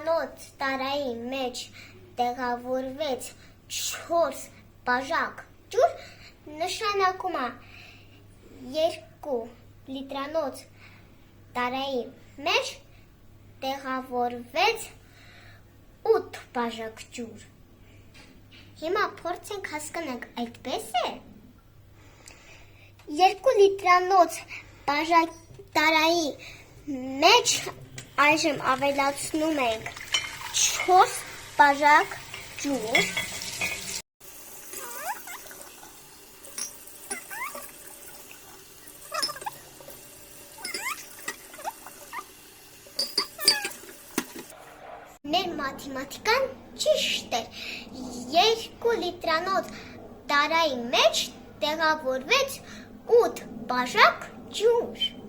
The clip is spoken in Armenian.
լիտրանոց տարայի մեջ տեղավորվեց 4 բաժակ ջուր, նշանակում է 2 լիտրանոց տարայի մեջ տեղավորվեց 8 բաժակ ջուր։ Հիմա փորձենք հասկանանք, այդպես է։ 2 լիտրանոց բաժակ տարայի մեջ այժմ ավելացնում ենք 4 բաժակ ջուր։ Մեր մաթեմատիկան ճիշտ էր։ 2 լիտրանոց տարայի մեջ տեղավորվեց 8 բաժակ ջուր։